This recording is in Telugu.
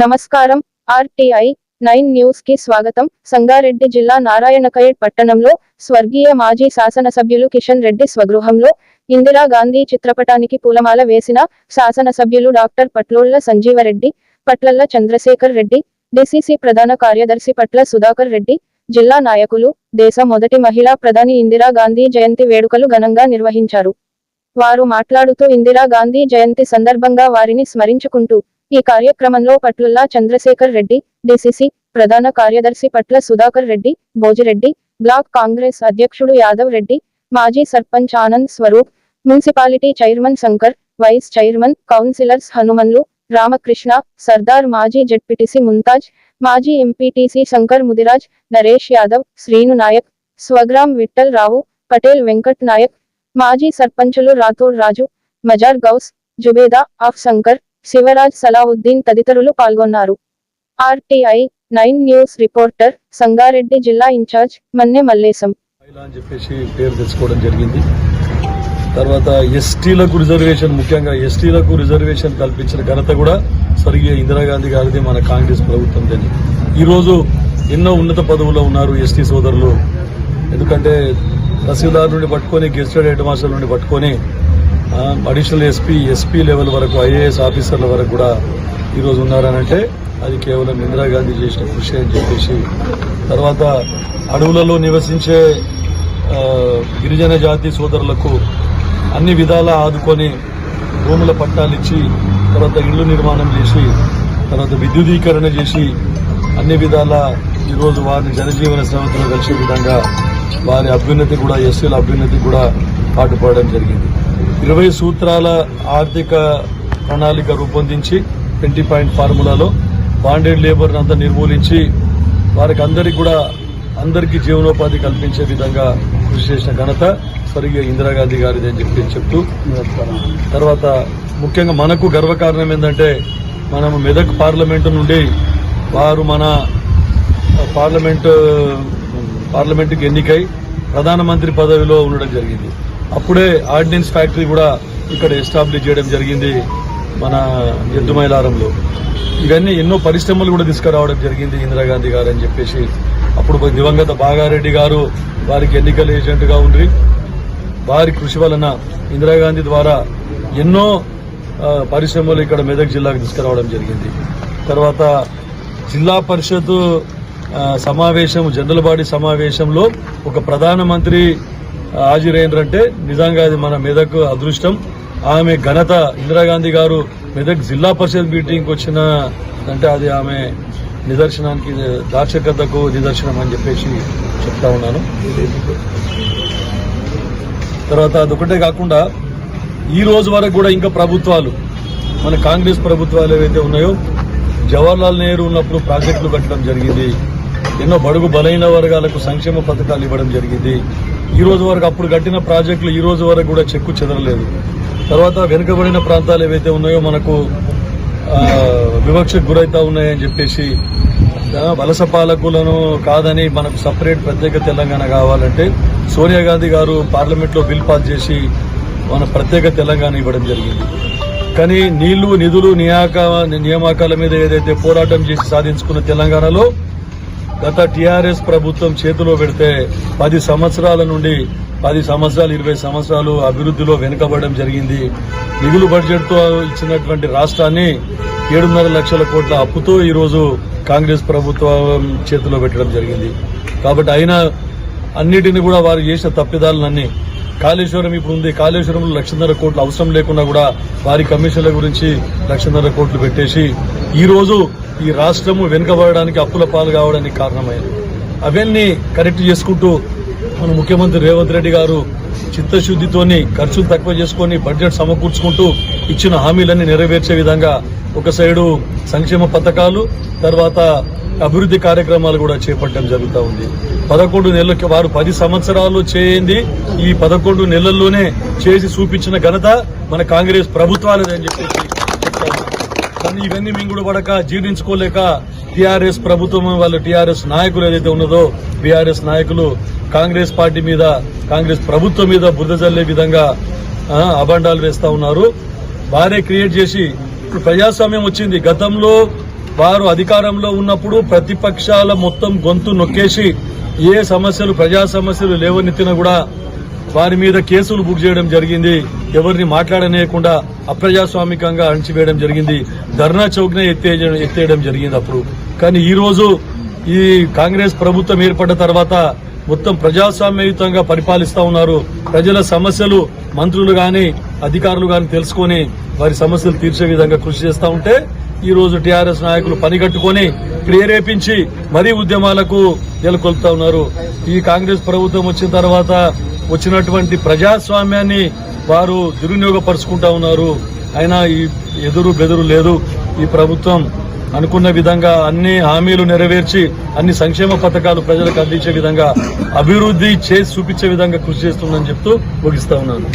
నమస్కారం. ఆర్టీఐ 9 న్యూస్ కి స్వాగతం. సంగారెడ్డి జిల్లా నారాయణఖేడ్ పట్టణంలో స్వర్గీయ మాజీ శాసనసభ్యులు కిషన్ రెడ్డి స్వగృహంలో ఇందిరా గాంధీ చిత్రపటానికి పూలమాల వేసిన శాసనసభ్యులు డాక్టర్ పట్లోళ్ల సంజీవరెడ్డి, పట్లల్ల చంద్రశేఖర్ రెడ్డి, డిసిసి ప్రధాన కార్యదర్శి పట్ల సుధాకర్ రెడ్డి, జిల్లా నాయకులు, దేశ మొదటి మహిళా ప్రధాని ఇందిరా గాంధీ జయంతి వేడుకలు ఘనంగా నిర్వహించారు. వారు మాట్లాడుతూ ఇందిరా గాంధీ జయంతి సందర్భంగా వారిని స్మరించుకుంటూ ఈ కార్యక్రమంలో పట్లుల్లా చంద్రశేఖర్ రెడ్డి, డిసిసి ప్రధాన కార్యదర్శి పట్ల సుధాకర్ రెడ్డి, భోజిరెడ్డి, బ్లాక్ కాంగ్రెస్ అధ్యక్షుడు యాదవ్ రెడ్డి, మాజీ sarpanch Anand Swarup, municipality chairman Shankar, vice chairman, councillors Hanmanlu, Ramakrishna, Sardar, మాజీ జెడ్పీటీసీ ముంతాజ్, మాజీ ఎంపీటీసీ శంకర్ ముదిరాజ్, నరేష్ యాదవ్, శ్రీను నాయక్, స్వగ్రామ్ విఠల్ రావు, పటేల్ వెంకట్ నాయక్, మాజీ సర్పంచులు రాథోడ్ రాజు, మజార్ గౌస్, జుబేదా ఆఫ్ శంకర్, శివరాజ్, సలావుద్దీన్ తదితరులు పాల్గొన్నారు. ఆర్టీఐ 9 న్యూస్ రిపోర్టర్, సంగారెడ్డి జిల్లా ఇన్ఛార్జ్ మన్నె మల్లేశం అని చెప్పేసి పేరు తెచ్చుకోవడం జరిగింది. తర్వాత ఎస్టీలకు రిజర్వేషన్, ముఖ్యంగా ఎస్టీలకు రిజర్వేషన్ కల్పించిన ఘనత కూడా స్వర్గీయ ఇందిరాగాంధీ గారిది, మన కాంగ్రెస్ ప్రభుత్వం. ఈరోజు ఎన్నో ఉన్నత పదవుల్లో ఉన్నారు ఎస్టీ సోదరులు. ఎందుకంటే తహసీల్దార్ నుండి పట్టుకొని, గెస్టెడ్ హెడ్ మాస్టర్ నుండి పట్టుకొని అడిషనల్ ఎస్పీ లెవెల్ వరకు, ఐఏఎస్ ఆఫీసర్ల వరకు కూడా ఈరోజు ఉన్నారనంటే అది కేవలం ఇందిరాగాంధీ చేసిన కృషి అని చెప్పేసి, తర్వాత అడవులలో నివసించే గిరిజన జాతి సోదరులకు అన్ని విధాలా ఆదుకొని భూముల పట్టాలిచ్చి, తర్వాత ఇళ్లు నిర్మాణం చేసి, తర్వాత విద్యుదీకరణ చేసి, అన్ని విధాలా ఈరోజు వారిని జనజీవన శ్రమతో కలిసే విధంగా వారి అభ్యున్నతి కూడా, ఎస్సీల అభ్యున్నతి కూడా పాటుపడడం జరిగింది. 20 సూత్రాల ఆర్థిక ప్రణాళిక రూపొందించి 20 పాయింట్ ఫార్ములాలో బాండెడ్ లేబర్ అంతా నిర్మూలించి వారికి అందరికీ జీవనోపాధి కల్పించే విధంగా కృషి చేసిన ఘనత స్వర్గీయ ఇందిరాగాంధీ గారిది అని చెప్తూ, తర్వాత ముఖ్యంగా మనకు గర్వకారణం ఏంటంటే మనము మెదక్ పార్లమెంటు నుండి వారు మన పార్లమెంటుకి ఎన్నికై ప్రధానమంత్రి పదవిలో ఉండడం జరిగింది. అప్పుడే ఆర్డినెన్స్ ఫ్యాక్టరీ కూడా ఇక్కడ ఎస్టాబ్లిష్ చేయడం జరిగింది మన ఎద్దుమైలారంలో. ఇవన్నీ ఎన్నో పరిశ్రమలు కూడా తీసుకురావడం జరిగింది ఇందిరాగాంధీ గారు అని చెప్పేసి. అప్పుడు దివంగత బాగారెడ్డి గారు వారికి ఎన్నికల ఏజెంట్గా ఉండి వారి కృషి వలన ఇందిరాగాంధీ ద్వారా ఎన్నో పరిశ్రమలు ఇక్కడ మెదక్ జిల్లాకు తీసుకురావడం జరిగింది. తర్వాత జిల్లా పరిషత్ సమావేశం, జనరల్ బాడీ సమావేశంలో ఒక ప్రధానమంత్రి హాజరైనరంటే నిజంగా అది మన మెదక్ అదృష్టం. ఆమె ఘనత, ఇందిరాగాంధీ గారు మెదక్ జిల్లా పరిషత్ మీటింగ్కి వచ్చిన అంటే అది ఆమె నిదర్శనానికి, దార్శకతకు నిదర్శనం అని చెప్పేసి చెప్తా ఉన్నాను. తర్వాత అదొకటే కాకుండా ఈ రోజు వరకు కూడా ఇంకా ప్రభుత్వాలు, మన కాంగ్రెస్ ప్రభుత్వాలు ఏవైతే ఉన్నాయో, జవహర్లాల్ నెహ్రూ ఉన్నప్పుడు ప్రాజెక్టులు కట్టడం జరిగింది, ఎన్నో బడుగు బలైన వర్గాలకు సంక్షేమ పథకాలు ఇవ్వడం జరిగింది. ఈ రోజు వరకు అప్పుడు కట్టిన ప్రాజెక్టులు ఈ రోజు వరకు కూడా చెక్కు చెదరలేదు. తర్వాత వెనుకబడిన ప్రాంతాలు ఏవైతే ఉన్నాయో మనకు వివక్షకు గురైతా ఉన్నాయని చెప్పేసి, వలస పాలకులను కాదని మనకు సపరేట్ ప్రత్యేక తెలంగాణ కావాలంటే సోనియా గాంధీ గారు పార్లమెంట్లో బిల్ పాస్ చేసి మన ప్రత్యేక తెలంగాణ ఇవ్వడం జరిగింది. కానీ నీళ్లు, నిధులు, నియామకాల మీద ఏదైతే పోరాటం చేసి సాధించుకున్న తెలంగాణలో గత టీఆర్ఎస్ ప్రభుత్వం చేతిలో పెడితే 10 సంవత్సరాల నుండి 20 సంవత్సరాలు అభివృద్ధిలో వెనుకబడడం జరిగింది. మిగులు బడ్జెట్తో ఇచ్చినటువంటి రాష్ట్రాన్ని 7.5 లక్షల కోట్ల అప్పుతో ఈరోజు కాంగ్రెస్ ప్రభుత్వం చేతిలో పెట్టడం జరిగింది. కాబట్టి అయినా అన్నిటిని కూడా వారు చేసిన తప్పిదాలన్నీ, కాళేశ్వరం ఇప్పుడు ఉంది, కాళేశ్వరంలో 1,50,000 కోట్లు అవసరం లేకుండా కూడా వారి కమిషన్ల గురించి 1,50,000 కోట్లు పెట్టేసి ఈరోజు ఈ రాష్ట్రము వెనుకబడడానికి, అప్పుల పాలు కావడానికి కారణమైంది. అవన్నీ కరెక్ట్ చేసుకుంటూ మన ముఖ్యమంత్రి రేవంత్ రెడ్డి గారు చిత్తశుద్దితోని ఖర్చులు తక్కువ చేసుకుని బడ్జెట్ సమకూర్చుకుంటూ ఇచ్చిన హామీలన్నీ నెరవేర్చే విధంగా ఒక సైడు సంక్షేమ పథకాలు, తర్వాత అభివృద్ధి కార్యక్రమాలు కూడా చేపట్టడం జరుగుతూ ఉంది. 11 నెలలకి వారు 10 సంవత్సరాలు చేయింది ఈ 11 నెలల్లోనే చేసి చూపించిన ఘనత మన కాంగ్రెస్ ప్రభుత్వాలదే అని చెప్పేసి చెప్తాను. కానీ ఇవన్నీ మింగుడు పడక, జీర్ణించుకోలేక టీఆర్ఎస్ ప్రభుత్వం, వాళ్ళ టీఆర్ఎస్ నాయకులు ఏదైతే ఉన్నదో, బీఆర్ఎస్ నాయకులు కాంగ్రెస్ పార్టీ మీద, కాంగ్రెస్ ప్రభుత్వం మీద బురద జల్లే విధంగా అబండాలు వేస్తా ఉన్నారు. వారే క్రియేట్ చేసి ఇప్పుడు ప్రజాస్వామ్యం వచ్చింది. గతంలో వారు అధికారంలో ఉన్నప్పుడు ప్రతిపక్షాల మొత్తం గొంతు నొక్కేసి ఏ సమస్యలు ప్రజా సమస్యలు లేవనెత్తినా కూడా వారి మీద కేసులు బుక్ చేయడం జరిగింది. ఎవరిని మాట్లాడనేయకుండా అప్రజాస్వామికంగా అణచివేయడం జరిగింది. ధర్నా చౌక్నే ఎత్తేయడం జరిగింది అప్పుడు. కానీ ఈ రోజు ఈ కాంగ్రెస్ ప్రభుత్వం ఏర్పడ్డ తర్వాత మొత్తం ప్రజాస్వామ్యయుతంగా పరిపాలిస్తా ఉన్నారు. ప్రజల సమస్యలు మంత్రులు గాని అధికారులు గాని తెలుసుకుని వారి సమస్యలు తీర్చే విధంగా కృషి చేస్తా ఉంటే ఈ రోజు టీఆర్ఎస్ నాయకులు పనిగట్టుకుని ప్రేరేపించి మరీ ఉద్యమాలకు నెలకొల్పుతా ఉన్నారు. ఈ కాంగ్రెస్ ప్రభుత్వం వచ్చిన తర్వాత వచ్చినటువంటి ప్రజాస్వామ్యాన్ని వారు దుర్వినియోగపరుచుకుంటా ఉన్నారు. అయినా ఈ ఎదురు బెదురు లేదు. ఈ ప్రభుత్వం అనుకున్న విధంగా అన్ని హామీలు నెరవేర్చి అన్ని సంక్షేమ పథకాలు ప్రజలకు అందించే విధంగా అభివృద్ధి చేసి చూపించే విధంగా కృషి చేస్తుందని చెప్తూ ముగిస్తా ఉన్నాను.